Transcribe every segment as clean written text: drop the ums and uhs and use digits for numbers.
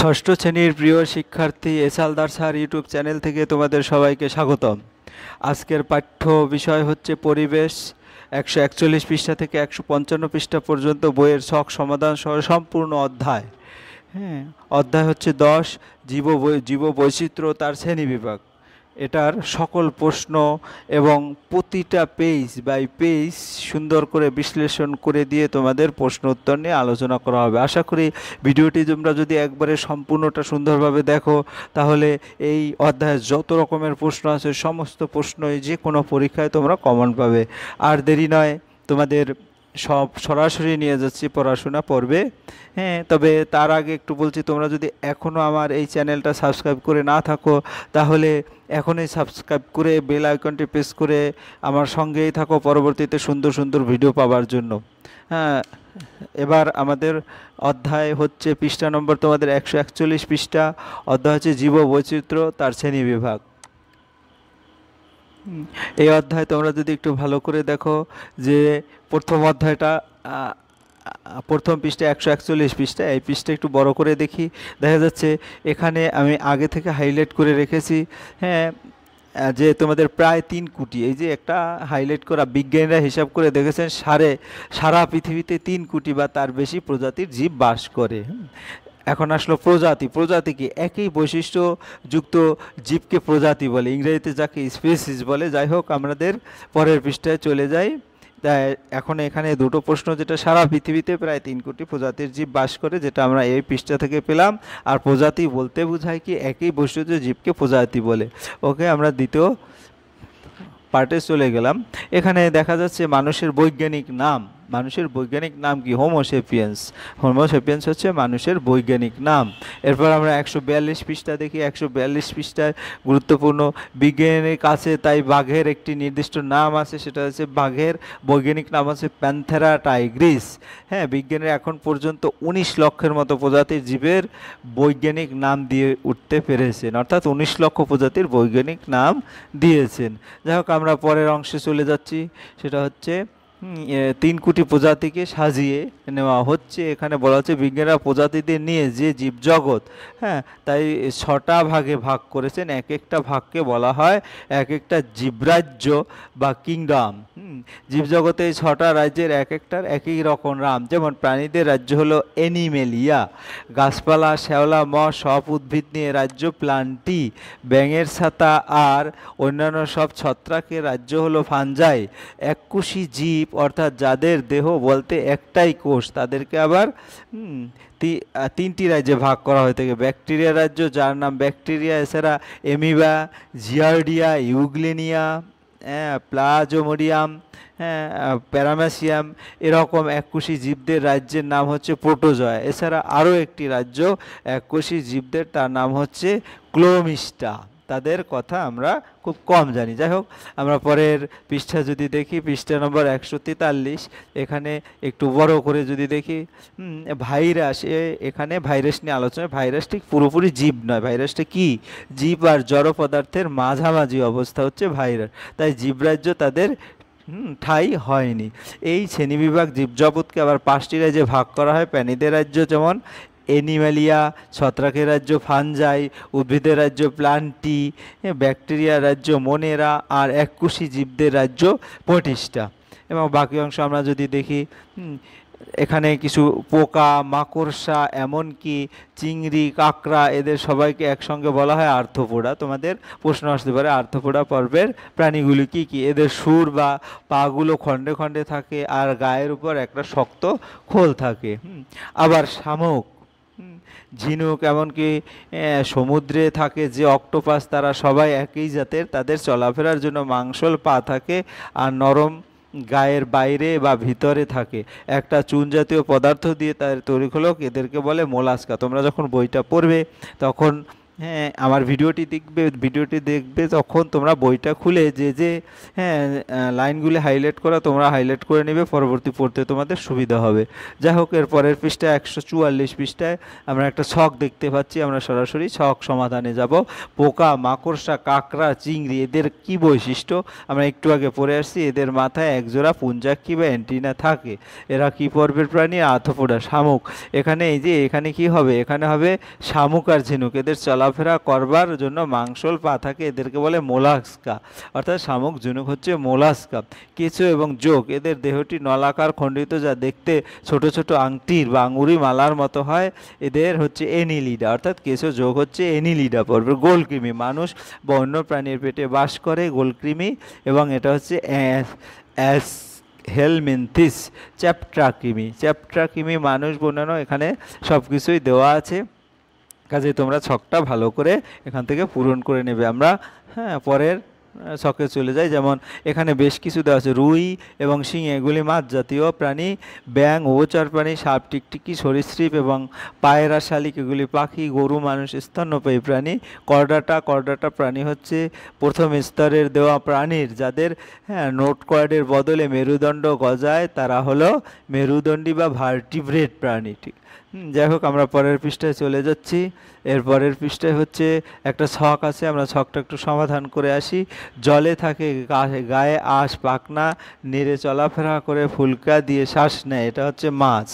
ষষ্ঠ শ্রেণীর প্রিয় শিক্ষার্থী এসালদার স্যার ইউটিউব চ্যানেল থেকে তোমাদের সবাইকে স্বাগতম। আজকের পাঠ্য বিষয় হচ্ছে পরিবেশ। 141 পৃষ্ঠা থেকে 155 পৃষ্ঠা পর্যন্ত বইয়ের ছক সমাধান সহ সম্পূর্ণ অধ্যায়। হ্যাঁ, অধ্যায় হচ্ছে 10, জীববৈচিত্র্য তার শ্রেণীবিভাগ। এটার সকল প্রশ্ন এবং প্রতিটা পেজ বাই পেজ সুন্দর করে বিশ্লেষণ করে দিয়ে তোমাদের প্রশ্ন উত্তর নিয়ে আলোচনা করা হবে। আশা করি ভিডিওটি তোমরা যদি একবারে সম্পূর্ণটা সুন্দরভাবে দেখো, তাহলে এই অধ্যায়ে যত রকমের প্রশ্ন আছে সমস্ত প্রশ্নই যে কোনো পরীক্ষায় তোমরা কমন পাবে। আর দেরি নয়, তোমাদের সব সরাসরি নিয়ে যাচ্ছি পড়াশোনা পড়বে। হ্যাঁ, তবে তার আগে একটু বলছি, তোমরা যদি এখনও আমার এই চ্যানেলটা সাবস্ক্রাইব করে না থাকো, তাহলে এখনই সাবস্ক্রাইব করে বেল আইকনটি প্রেস করে আমার সঙ্গেই থাকো পরবর্তীতে সুন্দর সুন্দর ভিডিও পাওয়ার জন্য। হ্যাঁ, এবার আমাদের অধ্যায় হচ্ছে পৃষ্ঠা নম্বর তোমাদের 141 পৃষ্ঠা। অধ্যায় হচ্ছে জীববৈচিত্র্য তার শ্রেণীবিভাগ। এই অধ্যায় তোমরা যদি একটু ভালো করে দেখো, যে প্রথম অধ্যায়টা প্রথম পৃষ্ঠা 141 পৃষ্ঠা, এই পৃষ্ঠা একটু বড় করে দেখি, দেখা যাচ্ছে এখানে আমি আগে থেকে হাইলাইট করে রেখেছি। হ্যাঁ, যে তোমাদের প্রায় 3 কোটি, এই যে একটা হাইলাইট করা, বিজ্ঞানীরা হিসাব করে দেখেছেন সারা পৃথিবীতে 3 কোটি বা তার বেশি প্রজাতির জীব বাস করে। এখন আসলো প্রজাতি কি? একই বৈশিষ্ট্য যুক্ত জীবকে প্রজাতি বলে, ইংরেজিতে যাকে স্পিসিস বলে। যাই হোক, আমাদের পরের পৃষ্ঠায় চলে যাই। তাই এখন এখানে দুটো প্রশ্ন, যেটা সারা পৃথিবীতে প্রায় 3 কোটি প্রজাতির জীব বাস করে, যেটা আমরা এই পৃষ্ঠা থেকে পেলাম। আর প্রজাতি বলতে বোঝায় কি? একই বৈশিষ্ট্য জীবকে প্রজাতি বলে। ওকে, আমরা দ্বিতীয় পার্টে চলে গেলাম। এখানে দেখা যাচ্ছে মানুষের বৈজ্ঞানিক নাম কি? হোমোসেপিয়েন্স হচ্ছে মানুষের বৈজ্ঞানিক নাম। এরপর আমরা 142 পৃষ্ঠা দেখি। 142 পৃষ্ঠায় গুরুত্বপূর্ণ, বিজ্ঞানীর কাছে তাই বাঘের একটি নির্দিষ্ট নাম আছে, সেটা হচ্ছে বাঘের বৈজ্ঞানিক নাম আছে প্যান্থেরা টাইগ্রিস। হ্যাঁ, বিজ্ঞানীরা এখন পর্যন্ত 19 লক্ষের মতো প্রজাতির জীবের বৈজ্ঞানিক নাম দিয়ে উঠতে পেরেছেন, অর্থাৎ 19 লক্ষ প্রজাতির বৈজ্ঞানিক নাম দিয়েছেন। যাই হোক, আমরা পরের অংশে চলে যাচ্ছি, সেটা হচ্ছে 3 কোটি প্রজাতিকে সাজিয়ে নেওয়া হচ্ছে। এখানে বলা হচ্ছে বিজ্ঞানীরা প্রজাতিদের নিয়ে যে জীবজগৎ, হ্যাঁ, তাই 6টা ভাগে ভাগ করেছেন। এক একটা ভাগকে বলা হয় এক একটা জীবরাজ্য বা কিংডম। জীবজগতে এই 6টা রাজ্যের এক একটার একই রকম নাম। যেমন প্রাণীদের রাজ্য হলো অ্যানিমেলিয়া, গাছপালা, শ্যাওলা, মশ, সব উদ্ভিদ নিয়ে রাজ্য প্লান্টি, ব্যাঙের ছাতা আর অন্যান্য সব ছত্রাকের রাজ্য হলো ফাঞ্জাই। এককোষী জীব অর্থাৎ যাদের দেহ বলতে একটাই কোষ, তাদেরকে আবার 3টি রাজ্যে ভাগ করা হয়ে থাকে। ব্যাকটেরিয়া রাজ্য, যার নাম ব্যাকটেরিয়া, এছাড়া এমিবা, জিয়ার্ডিয়া, ইউগ্লেনিয়া, প্লাজোমোডিয়াম, প্যারামেসিয়াম, এরকম এককোষী জীবদের রাজ্যের নাম হচ্ছে প্রোটোজোয়া। এছাড়া আরও একটি রাজ্য এককোষী জীবদের, তার নাম হচ্ছে ক্লোমিস্টা। তাদের কথা আমরা খুব কম জানি। যাই হোক, আমরা পরের পৃষ্ঠা যদি দেখি, পৃষ্ঠা নম্বর 143, এখানে একটু বড় করে যদি দেখি, ভাইরাস, এখানে ভাইরাস নিয়ে আলোচনা। ভাইরাস ঠিক পুরোপুরি জীব নয়। ভাইরাসটা কি? জীব আর জড় পদার্থের মাঝামাঝি অবস্থা হচ্ছে ভাইরাস, তাই জীবরাজ্য তাদের ঠাঁই হয়নি। এই শ্রেণীবিভাগ জীবজগৎকে আবার 5টি রাজ্যে ভাগ করা হয়। প্রাণীদের রাজ্য যেমন অ্যানিমেলিয়া, ছত্রাকের রাজ্য ফাঞ্জাই, উদ্ভিদের রাজ্য প্লান্টি, ব্যাকটেরিয়া রাজ্য মোনেরা, আর এককোষী জীবদের রাজ্য প্রোটিস্টা। এবং বাকি অংশ আমরা যদি দেখি, এখানে কিছু পোকা, মাকড়সা, এমনকি চিংড়ি, কাঁকড়া, এদের সবাইকে একসঙ্গে বলা হয় আর্থ্রোপোডা। তোমাদের প্রশ্ন আসতে পারে আর্থ্রোপোডা পর্বের প্রাণীগুলি কি কি? এদের সুর বা পাগুলো খণ্ডে খণ্ডে থাকে, আর গায়ের উপর একটা শক্ত খোল থাকে। আবার শামুক, ঝিনুক, এমনকি সমুদ্রে থাকে যে অক্টোপাস, তারা সবাই একই জাতের। তাদের চলাফেরার জন্য মাংসল পা থাকে আর নরম গায়ের বাইরে বা ভিতরে থাকে একটা চুন জাতীয় পদার্থ দিয়ে তাদের তৈরি হলো, এদেরকে বলে মোলাস্কা। তোমরা যখন বইটা পড়বে তখন হ্যাঁ, আমার ভিডিওটি দেখবে তখন তোমরা বইটা খুলে যে যে হ্যাঁ লাইনগুলি হাইলাইট করা তোমরা হাইলাইট করে নেবে, পরবর্তী পড়তে তোমাদের সুবিধা হবে। যাই হোক, এর পরের পৃষ্ঠায় 144 পৃষ্ঠায় আমরা একটা ছক দেখতে পাচ্ছি। আমরা সরাসরি ছক সমাধানে যাব। পোকা, মাকড়সা, কাঁকড়া, চিংড়ি এদের কি বৈশিষ্ট্য আমরা একটু আগে পড়ে আসছি। এদের মাথায় একজোড়া পুঞ্জাক্ষী বা অ্যান্টিনা থাকে। এরা কি পর্বের প্রাণী? আর্থ্রোপোডা, শামুক। এখানে এই যে এখানে কি হবে? এখানে হবে শামুক আর ঝিনুক। এদের চলাফেরা করবার জন্য মাংসল পা থাকে, এদেরকে বলে মোলাস্কা। অর্থাৎ শামুক ঝিনুক হচ্ছে মোলাস্কা। কেঁচো এবং জোক, এদের দেহটি নলাকার খণ্ডিত, যা দেখতে ছোট ছোট আংটির বা আঙুরি মালার মতো হয়। এদের হচ্ছে এনিলিডা, অর্থাৎ কেঁচো জোক হচ্ছে এনিলিডা পর্বের। গোলকৃমি, মানুষ বা অন্য প্রাণীর পেটে বাস করে গোলকৃমি, এবং এটা হচ্ছে অ্যাস হেলমিনথিস। চ্যাপ্ট্রাকৃমি মানুষ বোনানো। এখানে সব কিছুই দেওয়া আছে, কাজে তোমরা ছকটা ভালো করে এখান থেকে পূরণ করে নেবে। আমরা পরের ছকে চলে যাই। যেমন এখানে বেশ কিছু দেওয়া আছে। রুই এবং শিং এগুলি মাছ জাতীয় প্রাণী। ব্যাঙ উভচর প্রাণী। সাপ, টিকটিকি সরীসৃপ এবং পায়রা, শালিক এগুলি পাখি। গরু, মানুষ স্তন্যপায়ী প্রাণী। করডাটা প্রাণী হচ্ছে প্রথম স্তরের দেওয়া প্রাণীর যাদের নোট কর্ডের বদলে মেরুদণ্ড গজায়, তারা হলো মেরুদণ্ডী বা ভার্টিব্রেট প্রাণী। ঠিক, যাই হোক, আমরা পরের পৃষ্ঠায় চলে যাচ্ছি। এর পরের পৃষ্ঠায় হচ্ছে একটা ছক আছে, আমরা ছকটা একটু সমাধান করে আসি। জলে থাকে, গায়ে আঁশ, পাখনা নেড়ে চলাফেরা করে, ফুলকা দিয়ে শ্বাস নেয়, এটা হচ্ছে মাছ।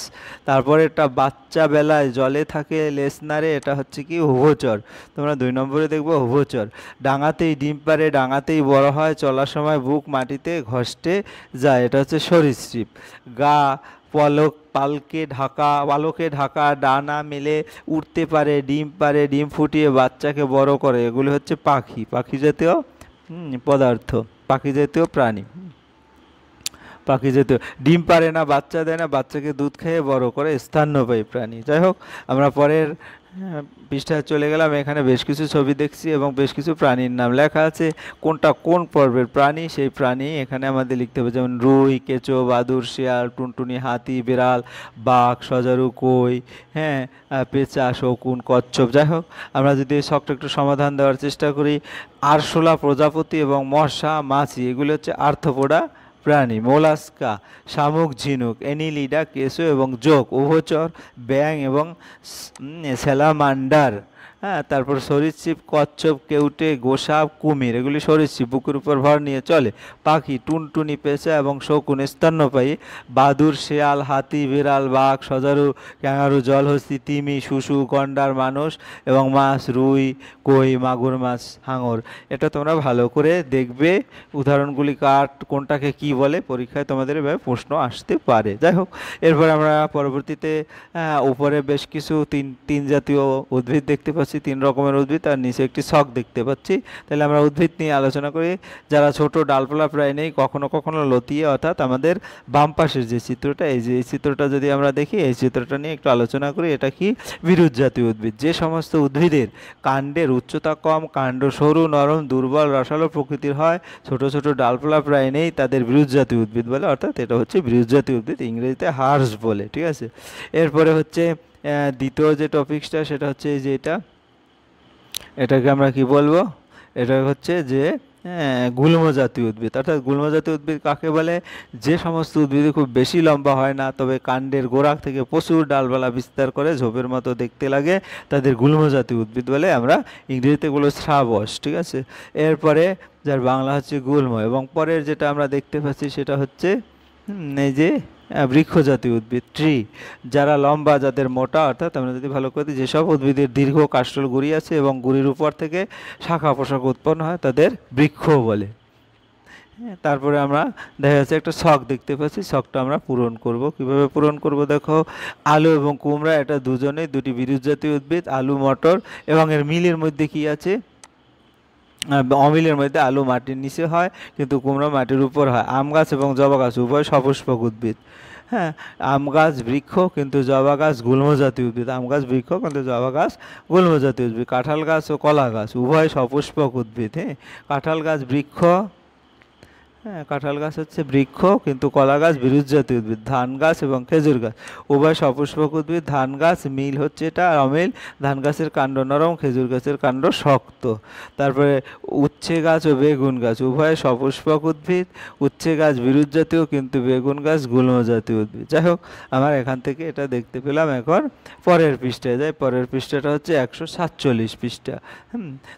তারপরে একটা বাচ্চা বেলায় জলে থাকে, লেজ নাড়ে, এটা হচ্ছে কি? উভচর। তোমরা 2 নম্বরে দেখবো উভচর। ডাঙাতেই ডিম পাড়ে, ডাঙাতেই বড় হয়, চলার সময় বুক মাটিতে ঘষ্টে যায়, এটা হচ্ছে সরীসৃপ। গা পালকে ঢাকা, ডানা মেলে উঠতে পারে, ডিম পারে, ডিম ফুটিয়ে বাচ্চাকে বড় করে, এগুলি হচ্ছে পাখি জাতীয় পদার্থ, পাখি জাতীয় প্রাণী। পাখি জাতীয়, ডিম পারে না, বাচ্চা দেয় না, বাচ্চাকে দুধ খেয়ে বড় করে, স্তন্যপায়ী প্রাণী। যাই হোক, আমরা পরের পৃষ্ঠায় চলে গেলাম। এখানে বেশ কিছু ছবি দেখছি এবং বেশ কিছু প্রাণীর নাম লেখা আছে। কোনটা কোন পর্বের প্রাণী সেই প্রাণী এখানে আমাদের লিখতে হবে। যেমন রুই, কেঁচো, বাদুড়, শিয়াল, টুনটুনি, হাতি, বিড়াল, বাঘ, সজারু, কই, পেঁচা, শকুন, কচ্ছপ। যাই হোক, আমরা যদি এই শখটা একটু সমাধান দেওয়ার চেষ্টা করি। আরশোলা প্রজাপতি এবং মশা, মাছি এগুলো হচ্ছে আর্থ্রোপোডা প্রাণী। মোলাস্কা, শামুক, ঝিনুক। এনিলিডা, কেঁচো এবং জোক। উভচর, ব্যাঙ এবং স্যালামান্ডার। তারপর সরীসৃপ, কচ্ছপ, কেউটে, গোসাপ, কুমির এগুলি সরীসৃপ, বুকের উপর ভর নিয়ে চলে। পাখি, টুনটুনি, পেঁচা এবং শকুন স্তন্যপায়ী। বাদুড়, শেয়াল, হাতি, বিড়াল, বাঘ, সজারু, ক্যাঙারু, জলহস্তী, তিমি, শুশু, গন্ডার। মানুষ এবং মাছ, রুই, কই, মাগুর মাছ, হাঙর। এটা তোমরা ভালো করে দেখবে, উদাহরণগুলি কোনটাকে কি বলে, পরীক্ষায় তোমাদের এভাবে প্রশ্ন আসতে পারে। যাই হোক, এরপর আমরা পরবর্তীতে উপরে বেশ কিছু তিন জাতীয় উদ্ভিদ দেখতে পাচ্ছি, 3 রকমের উদ্ভিদ, আর নিচে একটি ছক দেখতে পাচ্ছি। তাহলে আমরা উদ্ভিদ নিয়ে আলোচনা করি। যারা ছোট, ডালপালা প্রায় নেই, কখনো কখনো লতিয়ে, অর্থাৎ আমাদের বাম পাশের যে চিত্রটা, এই চিত্রটা যদি আমরা দেখি, এই চিত্রটা নিয়ে একটু আলোচনা করি। এটা কি? বিরুৎ জাতীয় উদ্ভিদ। যে সমস্ত উদ্ভিদের কাণ্ডের উচ্চতা কম, কাণ্ড সরু, নরম, দুর্বল, রসালো প্রকৃতির হয়, ছোট ছোট ডালপালা প্রায় নেই, তাদের বিরুৎ জাতীয় উদ্ভিদ বলে। অর্থাৎ এটা হচ্ছে বিরুৎ জাতীয় উদ্ভিদ, ইংরেজিতে হার্স বলে। ঠিক আছে, এরপরে হচ্ছে দ্বিতীয় যে টপিকসটা, সেটা হচ্ছে যে এটাকে আমরা কি বলবো? এটা হচ্ছে যে গুল্ম জাতীয় উদ্ভিদ। অর্থাৎ গুল্ম জাতীয় উদ্ভিদ কাকে বলে? যে সমস্ত উদ্ভিদ খুব বেশি লম্বা হয় না, তবে কাণ্ডের গোড়া থেকে প্রচুর ডালপালা বিস্তার করে, ঝোপের মতো দেখতে লাগে, তাদের গুল্ম জাতীয় উদ্ভিদ বলে। আমরা ইংরেজিতে বলবো শ্রাবস। ঠিক আছে, এরপরে যার বাংলা হচ্ছে গুল্ম। এবং পরের যেটা আমরা দেখতে পাচ্ছি সেটা হচ্ছে এই যে বৃক্ষ জাতীয় উদ্ভিদ, ট্রি। যারা লম্বা, যাদের মোটা, অর্থাৎ আমরা যদি ভালো করে দিই, যেসব উদ্ভিদের দীর্ঘ কাষ্ঠল গুড়ি আছে এবং গুড়ির উপর থেকে শাখা পোশাক উৎপন্ন হয়, তাদের বৃক্ষ বলে। তারপরে আমরা দেখা যাচ্ছে একটা ছক দেখতে পাচ্ছি, ছকটা আমরা পূরণ করব। কিভাবে পূরণ করব দেখো। আলু এবং কুমড়া, এটা দুজনেই দুটি বিরুৎ জাতীয় উদ্ভিদ। আলু, মটর, এবং এর মিলের মধ্যে কি আছে? অমিলের মধ্যে আলু মাটির নিচে হয় কিন্তু কুমড়ো মাটির উপর হয়। আম গাছ এবং জবা গাছ উভয় সপুষ্পক উদ্ভিদ। আম গাছ বৃক্ষ কিন্তু জবা গাছ গুল্ম জাতীয় উদ্ভিদ। আম গাছ বৃক্ষ কিন্তু জবা গাছ গুল্ম জাতীয় উদ্ভিদ। কাঁঠাল গাছ ও কলা গাছ উভয় সপুষ্পক উদ্ভিদ। কাঁঠাল গাছ বৃক্ষ, হ্যাঁ, কাঁঠাল গাছ হচ্ছে বৃক্ষ, কিন্তু কলা গাছ বিরুৎজাতীয় উদ্ভিদ। ধান গাছ এবং খেজুর গাছ উভয় সপুষ্পক উদ্ভিদ। ধান গাছ মিল হচ্ছে এটা, আর অমিল। ধান গাছের কাণ্ড নরম, খেজুর গাছের কাণ্ড শক্ত। তারপরে উচ্ছে গাছ ও বেগুন গাছ উভয় সপুষ্পক উদ্ভিদ। উচ্ছে গাছ বিরুৎজাতীয়, কিন্তু বেগুন গাছ গুল্মজাতীয় উদ্ভিদ। যাই হোক, আমার এখান থেকে এটা দেখতে পেলাম। এখন পরের পৃষ্ঠায় যাই। পরের পৃষ্ঠাটা হচ্ছে 147 পৃষ্ঠা।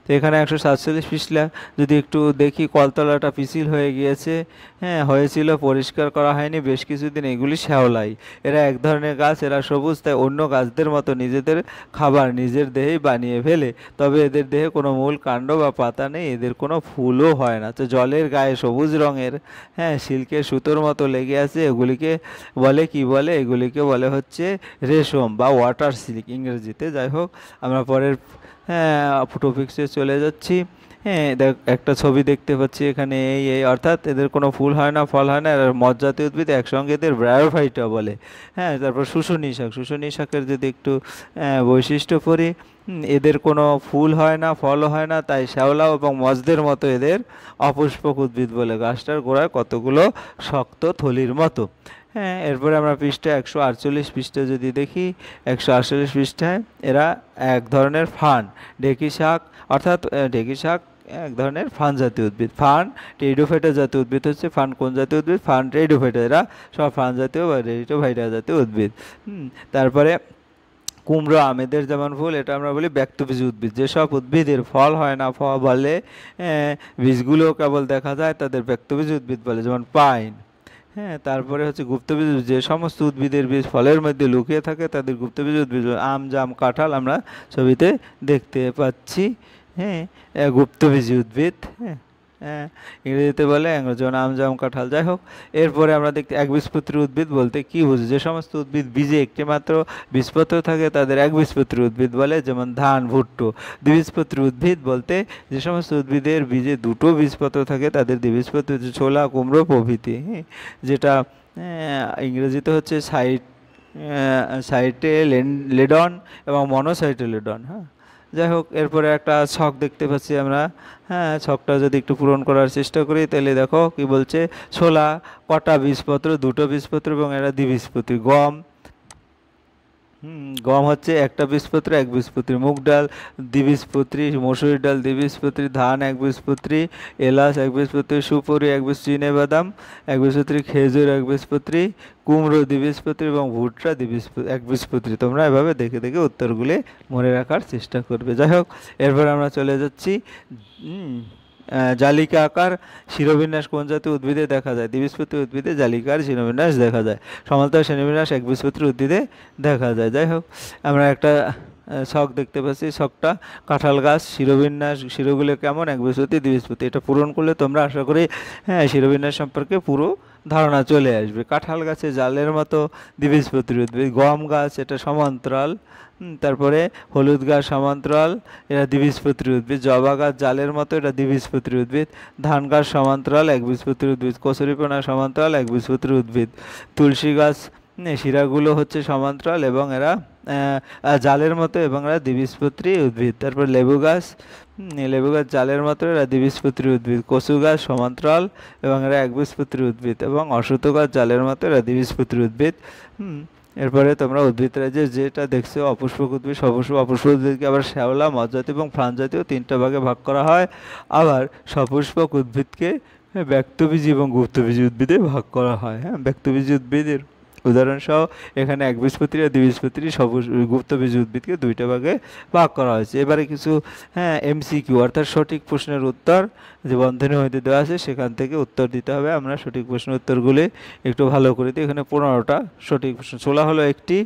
তো এখানে 147 পৃষ্ঠা যদি একটু দেখি, কলতলাটা পিছিল হয়ে গিয়েছে। হ্যাঁ, হয়েছিল, পরিষ্কার করা হয়নি বেশ কিছুদিন। এগুলি শ্যাওলাই। এরা এক ধরনের গাছ, এরা সবুজ, তাই অন্য গাছদের মতো নিজেদের খাবার নিজের দেহেই বানিয়ে ফেলে। তবে এদের দেহে কোনো মূল কাণ্ড বা পাতা নেই, এদের কোনো ফুলও হয় না। তো জলের গায়ে সবুজ রঙের, হ্যাঁ, সিল্কের সুতোর মতো লেগে আছে। এগুলিকে বলে কি বলে? এগুলিকে বলে হচ্ছে রেশম বা ওয়াটার সিল্ক ইংরেজিতে। যাই হোক, আমরা পরের টপিক্সে চলে যাচ্ছি। হ্যাঁ, একটা ছবি দেখতে পাচ্ছি এখানে। এই অর্থাৎ এদের কোনো ফুল হয় না, ফল হয় না, এরা মজ্জাতীয় উদ্ভিদ। একসঙ্গে এদের ব্রায়োফাইটা বলে। হ্যাঁ, তারপর শুশুনি শাক। শুশুনি শাকের যদি একটু বৈশিষ্ট্য পড়ি, এদের কোনো ফুল হয় না, ফলও হয় না, তাই শ্যাওলা এবং মজদের মতো এদের অপুষ্পক উদ্ভিদ বলে। গাছটার গোড়ায় কতগুলো শক্ত থলির মতো। হ্যাঁ, এরপরে আমরা পৃষ্ঠা 148 পৃষ্ঠা যদি দেখি, 148 পৃষ্ঠায় এরা এক ধরনের ফান। ঢেঁকি শাক, অর্থাৎ ঢেঁকি শাক এক ধরনের ফান জাতীয় উদ্ভিদ। ফান টেরিডোফাইটা জাতীয় উদ্ভিদ হচ্ছে। ফান কোন জাতীয় উদ্ভিদ? Fun pteridophyta. এরা সব ফান জাতীয় বা টেরিডোফাইটা জাতীয় উদ্ভিদ। তারপরে কুমড়ো আম, এদের যেমন ফুল, এটা আমরা বলি ব্যক্তবীজী উদ্ভিদ। যেসব উদ্ভিদের ফল হয় না, ফল বলে বীজগুলো কেবল দেখা যায়, তাদের ব্যক্তবীজী উদ্ভিদ বলে, যেমন পাইন। হ্যাঁ, তারপরে হচ্ছে গুপ্তবীজ। যে সমস্ত উদ্ভিদের বীজ ফলের মধ্যে লুকিয়ে থাকে, তাদের গুপ্তবীজ উদ্ভিদ। আম, জাম, কাঁঠাল আমরা ছবিতে দেখতে পাচ্ছি। হ্যাঁ, গুপ্তবীজী উদ্ভিদ। হ্যাঁ, হ্যাঁ, ইংরেজিতে বলে, যেমন আম, জাম, কাঁঠাল। যাই হোক, এরপরে আমরা দেখতে একবীজপত্রী উদ্ভিদ বলতে কি বুঝি? যে সমস্ত উদ্ভিদ বীজে একটি মাত্র বীজপত্র থাকে, তাদের একবীজপত্রী উদ্ভিদ বলে, যেমন ধান, ভুট্টো। দ্বিবীজপত্রী উদ্ভিদ বলতে যে সমস্ত উদ্ভিদের বীজে দুটো বীজপত্র থাকে, তাদের দ্বিবীজপত্রী। ছোলা, কুমড়ো প্রভৃতি। হ্যাঁ, যেটা ইংরেজিতে হচ্ছে সাইটেলেডন এবং মনোসাইটেলেডন। হ্যাঁ, যাই হোক, এরপরে একটা ছক দেখতে পাচ্ছি আমরা। হ্যাঁ, ছকটা যদি একটু পূরণ করার চেষ্টা করি, তাহলে দেখো কি বলছে। ছোলা কটা বীজপত্র? দুটো বীজপত্র, এবং এরা দ্বিবীজপত্রী। গম, গম হচ্ছে একটা বীজপত্র, একবীজপত্রী। মুগ ডাল দ্বিবীজপত্রী। মসুরি ডাল দ্বিবীজপত্রী। ধান একবীজপত্রী। এলাচ একবীজপত্রী। সুপুরি চিনেবাদাম একবীজপত্রী। খেজুর একবীজপত্রী। কুমড়ো দ্বিবীজপত্রী এবং ভুট্টা একবীজপত্রী। তোমরা এভাবে দেখে দেখে উত্তরগুলি মনে রাখার চেষ্টা করবে। যাই হোক, এরপর আমরা চলে যাচ্ছি জালিকা আকার শিরোবিন্যাস কোন জাতীয় উদ্ভিদে দেখা যায়? দ্বিবীজপত্রী উদ্ভিদে জালিকার শিরোবিন্যাস দেখা যায়। সমান্তরাল শ্রেণীবিন্যাস একবীজপত্রী উদ্ভিদে দেখা যায়। যাই হোক, আমরা একটা ছক দেখতে পাচ্ছি। ছকটা কাঁঠাল গাছ শিরোবিন্যাস, শিরোগুলো কেমন? একবীজপত্রী, দ্বিবীজপত্রী। এটা পূরণ করলে তোমরা আশা করি শিরোবিন্যাস সম্পর্কে পুরো ধারণা চলে আসবে। কাঁঠাল গাছে জালের মতো দ্বিবীজপত্রী উদ্ভিদ। গম গাছ, এটা সমান্তরাল। তারপরে হলুদ গাছ সমান্তরাল, এরা দ্বিবীজপত্রী উদ্ভিদ। জবা গাছ জালের মতো, এটা দ্বিবীজপত্রী উদ্ভিদ। ধান গাছ সমান্তরাল, একবীজপত্রী উদ্ভিদ। কচুরিপানা সমান্তরাল, একবীজপত্রী উদ্ভিদ। তুলসী গাছ শিরাগুলো হচ্ছে সমান্তরাল এবং এরা জালের মতো, এবং এরা দ্বিবীজপত্রী উদ্ভিদ। তারপর লেবু গাছ, লেবু গাছ জালের মতো, এরা দ্বিবীজপত্রী উদ্ভিদ। কচু গাছ সমান্তরাল এবং এরা একবীজপত্রী উদ্ভিদ। এবং অশ্বত্থ গাছ জালের মতো, এরা দ্বিবীজপত্রী উদ্ভিদ। এরপরে তোমরা উদ্ভিদ রাজ্যে যেটা দেখছো, অপুষ্পক উদ্ভিদ, সপুষ্পক। অপুষ্পক উদ্ভিদকে আবার শ্যাওলা, মজ্জাতীয় এবং ফ্রান জাতীয় তিনটা ভাগে ভাগ করা হয়। আবার সপুষ্পক উদ্ভিদকে ব্যক্তবীজী এবং গুপ্তবীজী উদ্ভিদে ভাগ করা হয়। হ্যাঁ, ব্যক্তবীজী উদ্ভিদের উদাহরণ সহ এখানে একবীজপত্রী আর দ্বিবীজপত্রী গুপ্তবীজী উদ্ভিদকে দুইটা ভাগে ভাগ করা হয়েছে। এবারে কিছু এমসিকিউ, অর্থাৎ সঠিক প্রশ্নের উত্তর যে বন্ধনী হইতে দেওয়া আছে, সেখান থেকে উত্তর দিতে হবে। আমরা সঠিক প্রশ্নের উত্তরগুলি একটু ভালো করে দিই। এখানে 15টা সঠিক প্রশ্ন। ছোলা হলো একটি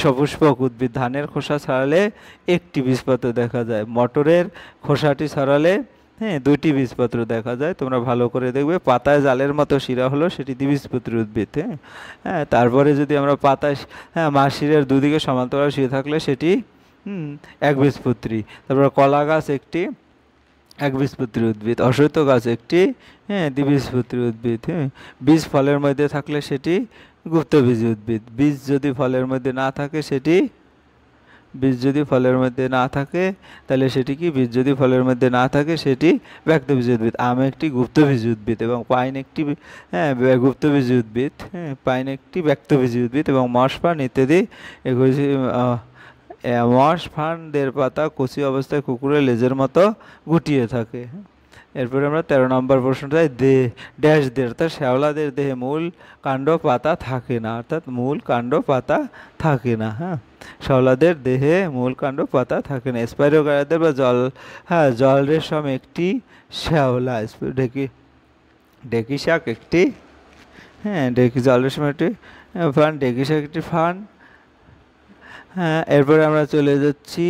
সপুষ্পক উদ্ভিদ। ধানের খোসা ছাড়ালে একটি বীজপত্র দেখা যায়। মটরের খোসাটি ছাড়ালে দুইটি বীজপত্র দেখা যায়। তোমরা ভালো করে দেখবে। পাতায় জালের মতো শিরা হলো, সেটি দ্বিবীজপত্রী উদ্ভিদ। হ্যাঁ, তারপরে যদি আমরা পাতায় মাসিরের দুদিকে সমান্তরাল শিরা থাকলে সেটি একবীজপত্রী। তারপর কলা গাছ একটি একবীজপত্রী উদ্ভিদ। অশ্বত্থ গাছ একটি দ্বিবীজপত্রী উদ্ভিদ। বীজ ফলের মধ্যে থাকলে সেটি গুপ্তবীজী উদ্ভিদ। বীজ যদি ফলের মধ্যে না থাকে সেটি বীজ যদি ফলের মধ্যে না থাকে তাহলে সেটি কি? বীজ যদি ফলের মধ্যে না থাকে সেটি ব্যক্তবীজী উদ্ভিদ। আম একটি গুপ্তবীজী উদ্ভিদ এবং পাইন একটি গুপ্তবীজী উদ্ভিদ। হ্যাঁ, পাইন একটি ব্যক্তবীজী উদ্ভিদ এবং মশ ফার্ন ইত্যাদি এগুলি মশ ফার্নদের পাতা কচি অবস্থায় কুকুরের লেজের মতো গুটিয়ে থাকে। এরপরে আমরা 13 নম্বর প্রশ্নটায় ড্যাশ দের অর্থাৎ শ্যাওলাদের দেহে মূল কাণ্ড পাতা থাকে না, অর্থাৎ মূল কাণ্ড পাতা থাকে না। হ্যাঁ, শ্যাওলাদের দেহে মূল কাণ্ড পাতা থাকে না। স্পাইরোগাইরাদের বা জল রেশম একটি শ্যাওলা। ঢেকি শাক একটি জল রেশম একটি ফার্ন, ঢেকি শাক একটি ফার্ন। হ্যাঁ, এরপরে আমরা চলে যাচ্ছি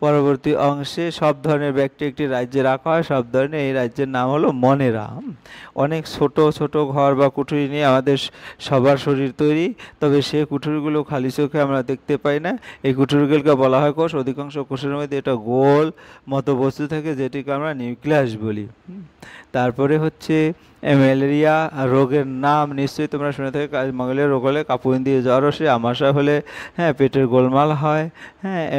পরবর্তী অংশে। সব ধরনের ব্যক্তি একটি রাজ্যে রাখা হয়, সব ধরনের এই রাজ্যের নাম হলো মনেরা। অনেক ছোট ছোট ঘর বা কুঠুরি নিয়ে আমাদের সবার শরীর তৈরি, তবে সে কুঠুরিগুলো খালি চোখে আমরা দেখতে পাই না। এই কুঠুরিগুলোকে বলা হয় কোষ। অধিকাংশ কোষের মধ্যে এটা গোল মতো বস্তু থাকে যেটিকে আমরা নিউক্লিয়াস বলি। তারপরে হচ্ছে ম্যালেরিয়া রোগের নাম নিশ্চয়ই তোমরা শুনে থাকো। ম্যালেরিয়া রোগ হলে কাঁপুনি দিয়ে জ্বর আসে, আমাশা হলে পেটের গোলমাল হয়।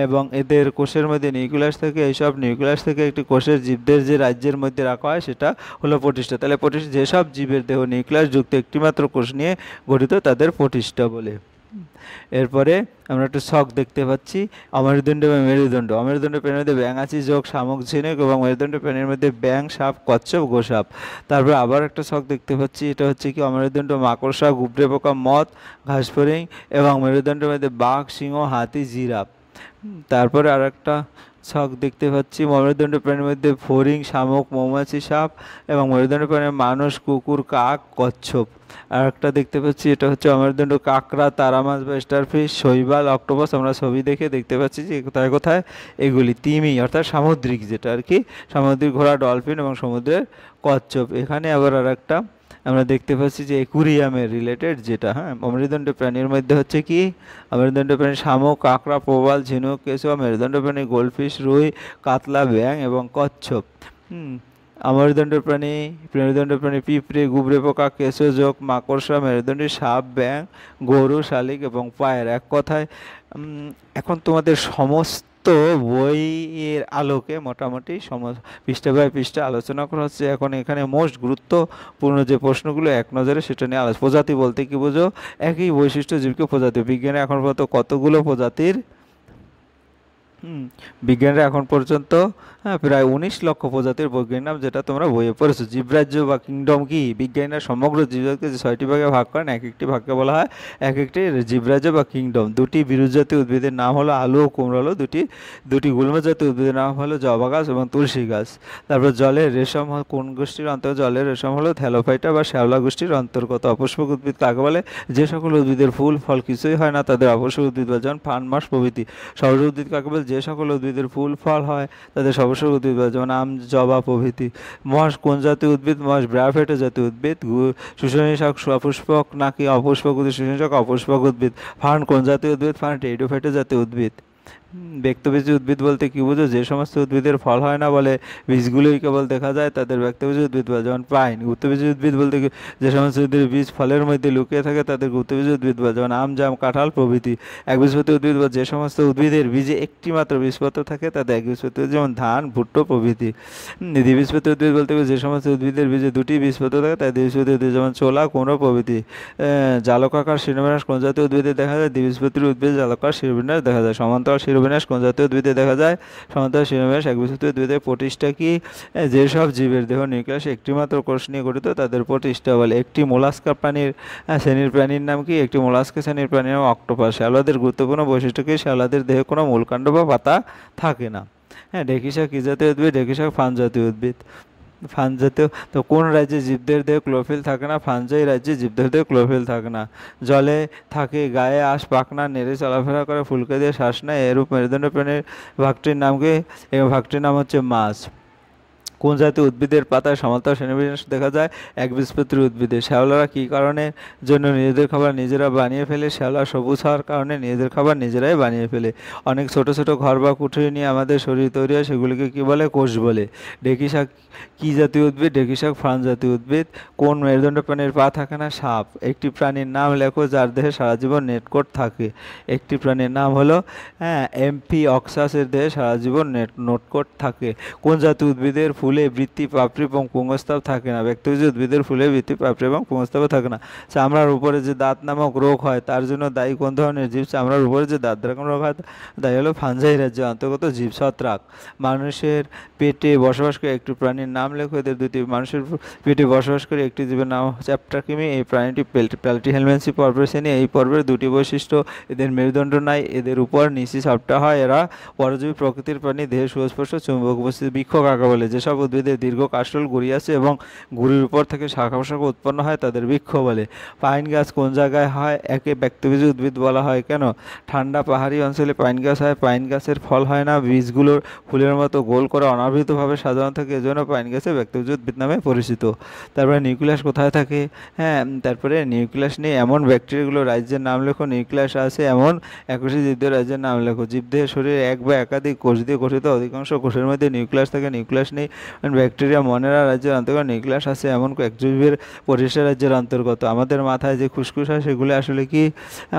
এবং এদের কোষের মধ্যে নিউক্লিয়াস থাকে। এইসব নিউক্লিয়াস থেকে একটি কোষের জীবদের যে রাজ্যের মধ্যে রাখা হয় সেটা হলো প্রতিষ্ঠা। তাহলে প্রতিষ্ঠা যেসব জীবের দেহ নিউক্লিয়াস যুক্ত একটিমাত্র কোষ নিয়ে গঠিত তাদের প্রতিষ্ঠা বলে। এরপরে আমরা একটা ছক দেখতে পাচ্ছি, অমেরুদণ্ড এবং মেরুদণ্ড। অমেরুদণ্ড প্রাণীর মধ্যে ব্যাঙাচি যোগ শামুক ঝিনুক এবং মেরুদণ্ড প্রাণীর মধ্যে ব্যাঙ সাপ কচ্ছপ গোসাপ। তারপরে আবার একটা ছক দেখতে পাচ্ছি, এটা হচ্ছে কি অমেরুদণ্ড মাকড়সা গুবরে পোকা মথ ঘাসফড়িং এবং মেরুদণ্ডের মধ্যে বাঘ সিংহ হাতি জিরাফ। তারপরে আর একটা ছক দেখতে পাচ্ছি, মেরুদণ্ড প্রাণীর মধ্যে ফড়িং শামুক মৌমাছি সাপ এবং মেরুদণ্ড প্রাণীর মানুষ কুকুর কাক কচ্ছপ। আর একটা দেখতে পাচ্ছি, এটা হচ্ছে অমেরুদণ্ড কাঁকড়া তারা মাছ বা স্টারফিশ শৈবাল অক্টোপাস। আমরা ছবি দেখে দেখতে পাচ্ছি যে কোথায় কোথায় এগুলি তিমি অর্থাৎ সামুদ্রিক, যেটা আর কি সামুদ্রিক ঘোড়া ডলফিন এবং সমুদ্রের কচ্ছপ। এখানে আবার আর একটা আমরা দেখতে পাচ্ছি যে অ্যাকুরিয়ামের রিলেটেড যেটা। অমেরুদণ্ড প্রাণীর মধ্যে হচ্ছে কি অমেরুদণ্ড প্রাণী শামুক কাঁকড়া প্রবাল ঝিনুক কেঁচো, মেরুদণ্ড প্রাণী গোলফিশ রুই কাতলা ব্যাঙ এবং কচ্ছপ। অমেরুদণ্ড প্রাণী পিঁপড়ে গুবরে পোকা কেঁচো জোক মাকড়সা মেরুদণ্ডী সাপ ব্যাঙ গরু শালিক এবং পায়ের। এক কথায় এখন তোমাদের সমস্ত বইয়ের আলোকে মোটামুটি পৃষ্ঠা বাই পৃষ্ঠা আলোচনা করা হচ্ছে। এখন এখানে মোস্ট গুরুত্বপূর্ণ যে প্রশ্নগুলো এক নজরে সেটা নিয়ে আলোচনা। প্রজাতি বলতে কি বোঝো? একই বৈশিষ্ট্য জীবকে প্রজাতি। বিজ্ঞানে এখন পর্যন্ত কতগুলো প্রজাতির বিজ্ঞানীরা এখন পর্যন্ত প্রায় 19 লক্ষ প্রজাতির বৈজ্ঞানিক নাম, যেটা তোমরা বইয়ে পড়েছো। জীবরাজ্য বা কিংডম কি? বিজ্ঞানীরা সমগ্র জীবজগৎকে যে 6টি ভাগে ভাগ করেন, এক একটি ভাগকে বলা হয় এক একটি জীবরাজ্য বা কিংডম। দুটি বিরুৎজাতীয় উদ্ভিদের নাম হলো আলু ও কুমড়ো আলু। দুটি গুল্মজাতীয় উদ্ভিদের নাম হলো জবা গাছ এবং তুলসী গাছ। তারপর জলের রেশম কোন গোষ্ঠীর অন্তর্গত? জলের রেশম হলো থ্যালোফাইটা বা শ্যাওলা গোষ্ঠীর অন্তর্গত। অপুষ্পক উদ্ভিদ কাকে বলে? যে সকল উদ্ভিদের ফুল ফল কিছুই হয় না তাদের অপুষ্পক উদ্ভিদ বলে, যেমন ফার্ন মাস প্রভৃতি। সবুজ উদ্ভিদ কাকে বলে? যে সকল উদ্ভিদের ফুল ফল হয় তাদের সপুষ্পক উদ্ভিদ বলে, যেমন আম জবা প্রভৃতি। মহাশ কোন জাতীয় উদ্ভিদ? মহাশ ব্রায়োফাইটা জাতীয় উদ্ভিদ। শুষ্নী শাক সপুষ্পক নাকি অপুষ্পক উদ্ভিদ? শুষ্নী শাক অপুষ্পক উদ্ভিদ। ফার্ন কোন জাতীয় উদ্ভিদ? ফার্ন টেরিডোফাইটা জাতীয় উদ্ভিদ। ব্যক্তবীজী উদ্ভিদ বলতে কি বুঝো? যে সমস্ত উদ্ভিদের ফল হয় না বলে বীজগুলোই কেবল দেখা যায় তাদের ব্যক্তবীজী উদ্ভিদ বলে, যেমন পাইন। গুপ্তবীজী উদ্ভিদ বলতে যে সমস্ত উদ্ভিদের বীজ ফলের মধ্যে লুকিয়ে থাকে তাদের গুপ্তবীজী উদ্ভিদ বলে, যেমন আম জাম কাঁঠাল প্রভৃতি। একবীজপত্রী উদ্ভিদ বলে যে সমস্ত উদ্ভিদের বীজে একটি মাত্র বীজপত্র থাকে তাদের একবীজপত্রী, যেমন ধান ভুট্টো প্রভৃতি। দ্বিবীজপত্রী উদ্ভিদ বলতে যে সমস্ত উদ্ভিদের বীজে দুটি বীজপত্র থাকে তাদের দ্বিবীজপত্রী উদ্ভিদ, যেমন ছোলা কুমড়ো প্রভৃতি। জালকাকার শিরোবিন্যাস কোন জাতীয় উদ্ভিদে দেখা যায়? দ্বিবীজপত্রী উদ্ভিদ জালকার শিরোবিন্যাস দেখা যায়। সমান্তরাল শিরোবিন্যাস কোন জাতীয় উদ্ভিদে দেখা যায়? সমান্তরাল শিরোবিন্যাস একবীজপত্রী উদ্ভিদের প্রতিষ্ঠা কি? যেসব জীবের দেহ নিউক্লিয়াস একটিমাত্র কোষ নিয়ে গঠিত তাদের প্রতিষ্ঠা বলে। একটি মোলাস্কা শ্রেণীর প্রাণীর নাম কি? একটি মোলাস্কা শ্রেণীর প্রাণীর নাম অক্টোপাস। শ্যাওলাদের গুরুত্বপূর্ণ বৈশিষ্ট্য কি? শ্যাওলাদের দেহে কোনো মূলকাণ্ড বা পাতা থাকে না। ঢেঁকি শাক কি জাতীয় উদ্ভিদ? ঢেঁকি শাক ফান জাতীয় উদ্ভিদ। ফান জাতীয়। তো কোন রাজ্যে জীবদের দেহে ক্লোরোফিল থাকে না? ফানজাই রাজ্যে জীবদের দেহে ক্লোরোফিল থাকে না। জলে থাকে, গায়ে আঁশ পাখনা নেড়ে চলাফেরা করে, ফুলকে দিয়ে শ্বাস নেয়, এরূপ মেরুদণ্ড প্রাণীর ভাগটির নাম কি? এই ভাগটির নাম হচ্ছে মাছ। কোন জাতীয় উদ্ভিদের পাতায় সমান্তরাল শ্রেণীবিন্যাস দেখা যায়? একবীজপত্রী উদ্ভিদে। শ্যাওলারা কী কারণের জন্য নিজেদের খাবার নিজেরা বানিয়ে ফেলে? শ্যাওলা সবুজ হওয়ার কারণে নিজেদের খাবার নিজেরাই বানিয়ে ফেলে। অনেক ছোট ছোট ঘর বা কুঠুরি নিয়ে আমাদের শরীর তৈরি হয়, সেগুলিকে কী বলে? কোষ বলে। ঢেঁকি শাক কী জাতীয় উদ্ভিদ? ঢেঁকি শাক ফার্ন জাতীয় উদ্ভিদ। কোন মেরুদণ্ড প্রাণীর পা থাকে না? সাপ। একটি প্রাণীর নাম লেখো যার দেহে সারা জীবন নেটকোট থাকে। একটি প্রাণীর নাম হলো এমফিওক্সাস, এর দেহে সারা জীবন নোটকোট থাকে। কোন জাতীয় উদ্ভিদের ফুলে বৃত্তি, পাপড়ি এবং পুংস্তব থাকে না? ব্যক্তিজ উদ্ভিদের ফুলে বৃত্তি, পাপড়ি এবং পুংস্তব থাকে না। চামড়ার উপরে যে দাঁত নামক রোগ হয় তার জন্য দায়ী কোন ধরনের জীব? চামড়ার উপরে যে দাঁত নামক রোগ হয় দায়ী হলো ফাঞ্জাই রাজ্যের অন্তর্গত জীব ছত্রাক। মানুষের পেটে বসবাস করে একটি প্রাণীর নাম লেখো। এদের দুটি। মানুষের পেটে বসবাস করে একটি জীবের নাম চ্যাপ্টারকিমি। এই প্রাণীটি প্ল্যাটিহেলমিনথেসি পর্বের শ্রেণী। এই পর্বের দুটি বৈশিষ্ট্য: এদের মেরুদণ্ড নাই, এদের উপর নিচে সাপটা হয়। এরা পরজীবী প্রকৃতির প্রাণী, দেহে সুস্পষ্ট চুম্বক উপস্থিত। বৃক্ষ কাকে বলে? যেসব উদ্ভিদের দীর্ঘ কাস্টল গুঁড়ি আছে এবং গুঁড়ির উপর থেকে শাখা প্রশাখা উৎপন্ন হয় তাদের বৃক্ষ বলে। পাইন গাছ কোন জায়গায় হয়? একে ব্যক্তিবীজী উদ্ভিদ বলা হয় কেন? ঠান্ডা পাহাড়ি অঞ্চলে পাইন গাছ হয়। পাইন গাছের ফল হয় না, বীজগুলোর ফুলের মতো গোল করে অনাবৃতভাবে সাজানো থাকে, এজন্য পাইন গাছে ব্যক্তিবীজী উদ্ভিদ নামে পরিচিত। তারপরে নিউক্লিয়াস কোথায় থাকে? তারপরে নিউক্লিয়াস নিয়ে এমন ব্যাকটেরিয়াগুলো রাজ্যের নাম লেখো। নিউক্লিয়াস আছে এমন একুশটি জীবদেহ রাজ্যের নাম লেখো। জীবদেহের শরীরে এক বা একাধিক কোষ দিয়ে গঠিত, অধিকাংশ কোষের মধ্যে নিউক্লিয়াস থাকে। নিউক্লিয়াস নেই ব্যাকটেরিয়া মনেরা রাজ্যের অন্তর্গত। নিউক্লিয়াস আছে এমন একজীবের পরিবেশ রাজ্যের অন্তর্গত। আমাদের মাথায় যে ফুসফুস হয় সেগুলি আসলে কি?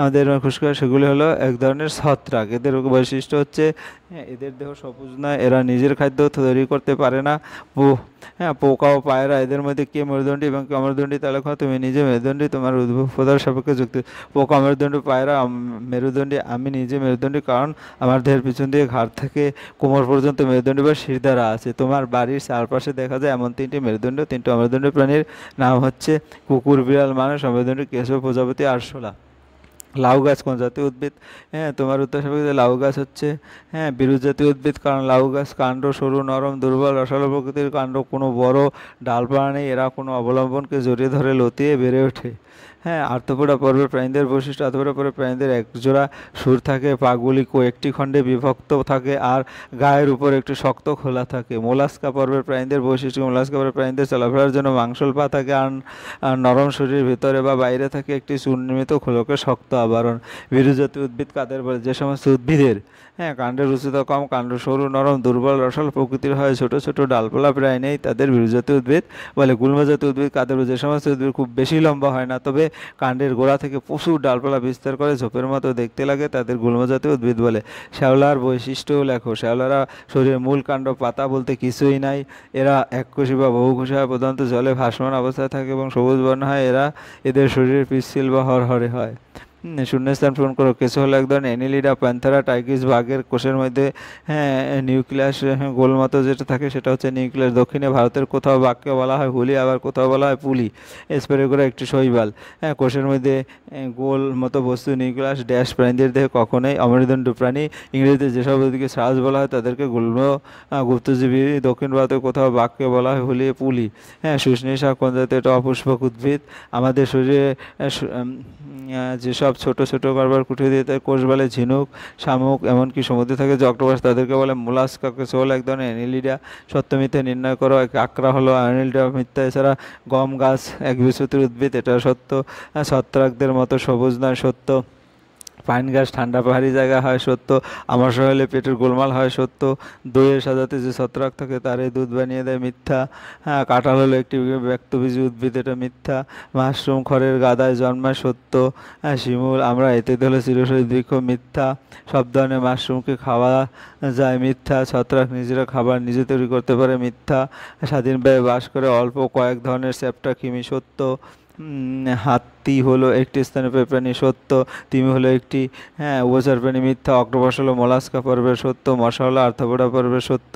আমাদের ফুসফুস সেগুলি হলো এক ধরনের ছত্রাক। এদের বৈশিষ্ট্য হচ্ছে এদের দেহ সবুজ নয়, এরা নিজের খাদ্য তৈরি করতে পারে না। পোকা ও পায়রা, এদের মধ্যে কে মেরুদণ্ডী এবং কে অমেরুদণ্ডী তা লেখো। তুমি নিজে মেরুদণ্ডী, তোমার উদ্ভবতার সাপেক্ষে যুক্তি। পোকা মেরুদণ্ডী, পায়রা মেরুদণ্ডী। আমি নিজে মেরুদণ্ডী, কারণ আমার দেহের পিছন দিয়ে ঘাড় থেকে কোমর পর্যন্ত মেরুদণ্ডী বা শিরদাঁড়া আছে। তোমার বাড়ির চারপাশে দেখা যায় এমন তিনটি মেরুদণ্ডী, তিনটি অমেরুদণ্ডী প্রাণীর নাম হচ্ছে কুকুর, বিড়াল, মানুষ। অমেরুদণ্ডী কেঁচো, প্রজাপতি, আরশোলা। লাউ গাছ কোন জাতীয় উদ্ভিদ? তোমার উত্তর সাপেক্ষে লাউ গাছ হচ্ছে বিরুৎ জাতীয় উদ্ভিদ, কারণ লাউ গাছ কাণ্ড সরু, নরম, দুর্বল, রসালো প্রকৃতির। কাণ্ড কোনো বড় ডালপালা নেই, এরা কোনো অবলম্বনকে জড়িয়ে ধরে লতিয়ে বেড়ে ওঠে। আর্থ্রোপোডা পর্বের প্রাণীদের বৈশিষ্ট্য: আর্থ্রোপোডা পর্বের প্রাণীদের একজোড়া সুর থাকে, পাগুলি কয়েকটি খণ্ডে বিভক্ত থাকে আর গায়ের উপর একটি শক্ত খোলা থাকে। মোলাস্কা পর্বের প্রাণীদের বৈশিষ্ট্য: মোলাস্কা পর্বের প্রাণীদের চলাফেরার জন্য মাংসল পা থাকে আর নরম শরীরের ভিতরে বা বাইরে থাকে একটি চূর্ণিত খোলকের শক্ত আবরণ। বিরুৎ জাতীয় উদ্ভিদ কাদের বলে? যে সমস্ত উদ্ভিদের কাণ্ডের উচ্চতা কম, কাণ্ড সরু, নরম, দুর্বল, রসাল প্রকৃতির হয়, ছোট ছোট ডালপালা প্রায় নেই, তাদের বিরুৎ জাতীয় উদ্ভিদ বলে। গুল্ম জাতীয় উদ্ভিদ কাদের বলে? যে সমস্ত উদ্ভিদ খুব বেশি লম্বা হয় না, তবে কাণ্ডের গোড়া থেকে প্রচুর ডালপালা বিস্তার করে ঝোপের মতো দেখতে লাগে, তাদের গুল্ম জাতীয় উদ্ভিদ বলে। শ্যাওলার বৈশিষ্ট্য লেখো। শ্যাওলারা শরীরের মূল কাণ্ড পাতা বলতে কিছুই নাই। এরা এককোষী বা বহুকোষী হয়, প্রধানত জলে ভাসমান অবস্থায় থাকে এবং সবুজ বর্ণ হয়। এদের শরীরের পিচ্ছিল বা হরহরে হয়। শূন্যস্থান পূরণ করো। কেঁচো হলো এক ধরনের অ্যানিলিডা, প্যান্থেরা, টাইগ্রিস বাঘের কোষের মধ্যে নিউক্লিয়াস গোল মতো যেটা থাকে সেটা হচ্ছে নিউক্লিয়াস। দক্ষিণে ভারতের কোথাও বাঘকে বলা হয় হুলি, আবার কোথাও বলা হয় পুলি। স্প্রে করে একটি শৈবাল। কোষের মধ্যে গোল মতো বস্তু নিউক্লিয়াস। ড্যাশ প্রাণীদের দেহে কখনোই অমেরুদণ্ড প্রাণী। ইংরেজিতে যেসব উদ্ভিদকে শ্বাস বলা হয় তাদেরকে গুপ্তজীবী। দক্ষিণ ভারতের কোথাও বাঘকে বলা হয় হুলি, পুলি। শুষ্নী শাক কোন জাতীয়? এটা অপুষ্পক উদ্ভিদ। আমাদের শরীরে যেসব ছোট ছোট কারবার কুঠিয়ে দিয়ে তাদের কোষ বলে ঝিনুক, শামুক, এমনকি সমুদ্রে থাকে যে অক্টোপাস তাদেরকে বলে মোলাস্কা। কেঁচো হলো এক ধরনের অ্যানিলিডা। সত্য মিথ্যা নির্ণয় করো। কাঁকড়া হলো অ্যানিলিডা, মিথ্যা। এছাড়া গম গাছ একবীজপত্রী উদ্ভিদ, এটা সত্য। ছত্রাকদের মতো সবুজ নয়, সত্য। পাইন গাছ ঠান্ডা পাহাড়ি জায়গা হয়, সত্য। আমাশয় হলে পেটের গোলমাল হয়, সত্য। দইয়ের সাজাতে যে ছত্রাক থাকে তারে দুধ বানিয়ে দেয়, মিথ্যা। কাঁঠাল হলো একটি ব্যক্তবীজী উদ্ভিদ, এটা মিথ্যা। মাশরুম খড়ের গাদায় জন্মায়, সত্য। শিমুল আমরা এতে হলো চিরসবুজ বৃক্ষ, মিথ্যা। সব ধরনের মাশরুমকে খাওয়া যায়, মিথ্যা। ছত্রাক নিজেরা খাবার নিজে তৈরি করতে পারে, মিথ্যা। স্বাধীনভাবে বাস করে অল্প কয়েক ধরনের চ্যাপ্টারকিমি, সত্য। হাতি হলো একটি স্তন্যপায়ী প্রাণী, সত্য। তিমি হলো একটি উভচর প্রাণী, মিথ্যা। অক্টোপাস হলো মোলাস্কা পর্বের, সত্য। মশা হলো আর্থ্রোপোডা পর্বের, সত্য।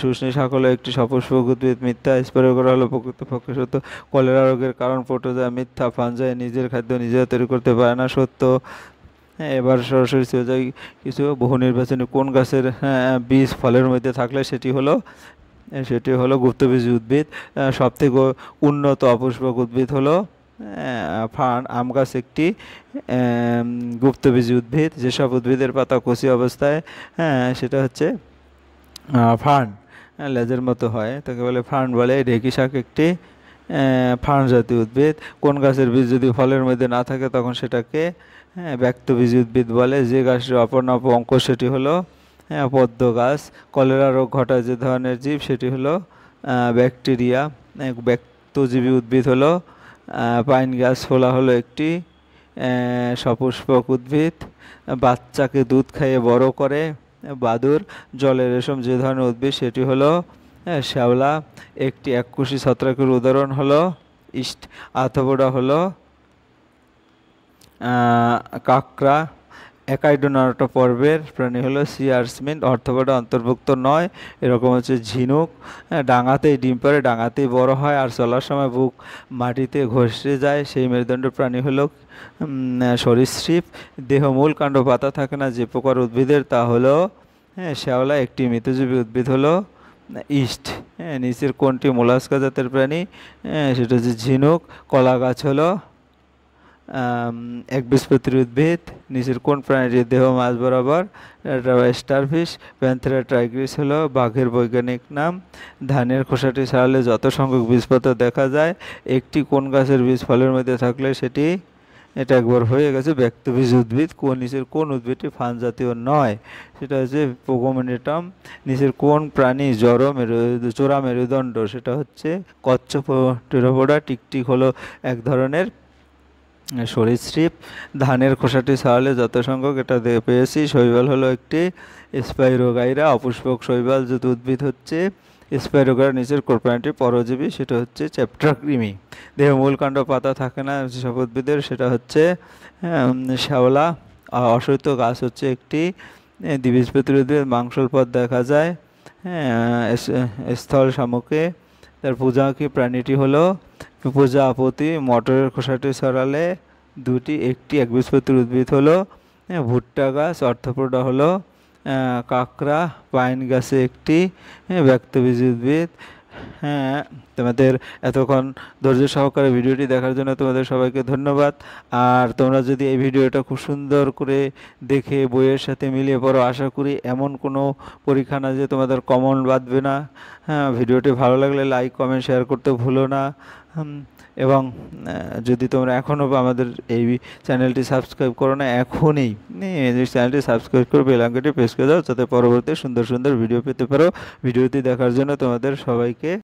শুষ্নী শাক হলো একটি সপুষ্পক উদ্ভিদ, মিথ্যা। স্প্রে করা হলো প্রকৃতপক্ষে সত্য। কলেরা রোগের কারণ প্রোটোজোয়া, মিথ্যা। ফাঞ্জাই নিজের খাদ্য নিজেরা তৈরি করতে পারে না, সত্য। এবার সরাসরি চলে যাই কিছু বহু নির্বাচনী। কোন গাছের বীজ ফলের মধ্যে থাকলে সেটি হলো গুপ্তবীজী উদ্ভিদ। সবথেকে উন্নত অপুষ্পক উদ্ভিদ হলো ফার্ন। আম গাছ একটি গুপ্তবীজী উদ্ভিদ। যেসব উদ্ভিদের পাতা কচি অবস্থায় সেটা হচ্ছে ফার্ন। লেজের মতো হয়, তাকে বলে ফার্ন বলে। ঢেঁকি শাক একটি ফার্ন জাতীয় উদ্ভিদ। কোন গাছের বীজ যদি ফলের মধ্যে না থাকে তখন সেটাকে ব্যক্তবীজী উদ্ভিদ বলে। যে গাছটির অপর নাম অঙ্কুশ সেটি হলো পদ্ম গাছ। কলেরা রোগ ঘটায় যে ধরনের জীব সেটি হলো ব্যাকটেরিয়া। ব্যক্তজীবী উদ্ভিদ হলো পাইন গাছ। ফোলা হলো একটি সপুষ্পক উদ্ভিদ। বাচ্চাকে দুধ খাইয়ে বড় করে বাদুর। জলের রেশম যে ধরনের উদ্ভিদ সেটি হলো শ্যাওলা। একটি এককোষী ছত্রাকের উদাহরণ হলো ইস্ট। আর্থ্রোপোডা হলো কাঁকড়া। একাইডোনাটা পর্বের প্রাণী হলো সি আর্সমিন। অর্থোপোডা অন্তর্ভুক্ত নয়। এরকম হচ্ছে ঝিনুক। ডাঙাতেই ডিম পাড়ে, ডাঙাতেই বড় হয় আর চলার সময় বুক মাটিতে ঘষে যায়, সেই মেরুদণ্ড প্রাণী হলো সরীসৃপ। দেহ মূল কাণ্ড পাতা থাকে না যে প্রকার উদ্ভিদের তা হলো শ্যাওলা। একটি মৃতজীবী উদ্ভিদ হলো ইস্ট। নিচের কোনটি মোলাস্কা জাতের প্রাণী? সেটা হচ্ছে ঝিনুক। কলা গাছ হলো একবীজপত্রী উদ্ভিদ। নিচের কোন প্রাণীটির দেহ মাঝ বরাবর? এটা স্টারফিশ। প্যান্থেরা ট্রাইগ্রিস হলো বাঘের বৈজ্ঞানিক নাম। ধানের খোসাটি ছাড়ালে যত সংখ্যক বীজপত্র দেখা যায়, একটি কোন গাছের বীজ ফলের মধ্যে থাকলে সেটি, এটা একবার হয়ে গেছে, ব্যক্তবীজ উদ্ভিদ। নিচের কোন উদ্ভিদটি ফান জাতীয় নয়? সেটা হচ্ছে পোগোমিনেটাম। নিচের কোন প্রাণী চোরা মেরুদণ্ড? সেটা হচ্ছে কচ্ছপ টেরাপোডা। টিকটিক হলো এক ধরনের সরীসৃপ। ধানের খোসাটি ছাড়ালে যত সংখ্যক, এটা পেয়েছি। শৈবাল হলো একটি স্পাইরোগাইরা। অপুষ্পক শৈবাল যত উদ্ভিদ হচ্ছে স্পাইরোগাইরা। নিচের কোন প্রাণীটি পরজীবী? সেটা হচ্ছে চ্যাপ্টারক্রিমি। দেহ মূল কাণ্ড পাতা থাকে না যেসব উদ্ভিদের, সেটা হচ্ছে শ্যাওলা। অশ্বত্থ গাছ হচ্ছে একটি দ্বিবীজপত্রী উদ্ভিদ। মাংসল পথ দেখা যায় স্থল শামুকে। তার পূজাকি প্রাণীটি হলো প্রজাপতি। মটরের খোসাটি ছড়ালে দুটি, একটি একবীজপত্রী উদ্ভিদ হলো ভুট্টা গাছ। অর্থোপোডা হলো কাঁকড়া। পাইন গাছে একটি ব্যক্তবীজী উদ্ভিদ। তোমাদের এতক্ষণ ধৈর্য সহকারে ভিডিওটি দেখার জন্য তোমাদের সবাইকে ধন্যবাদ। আর তোমরা যদি এই ভিডিওটা খুব সুন্দর করে দেখে বইয়ের সাথে মিলিয়ে পড়ো, আশা করি এমন কোনো পরীক্ষা না যে তোমাদের কমন বাঁধবে না। ভিডিওটি ভালো লাগলে লাইক কমেন্ট শেয়ার করতে ভুলো না। এবং যদি তোমরা এখনও আমাদের এই চ্যানেলটি সাবস্ক্রাইব করো না, এখনই চ্যানেলটি সাবস্ক্রাইব করে বেল আইকনটি প্রেস করে দাও, যাতে পরবর্তী সুন্দর সুন্দর ভিডিও পেতে পারো। ভিডিওটি দেখার জন্য তোমাদের সবাইকে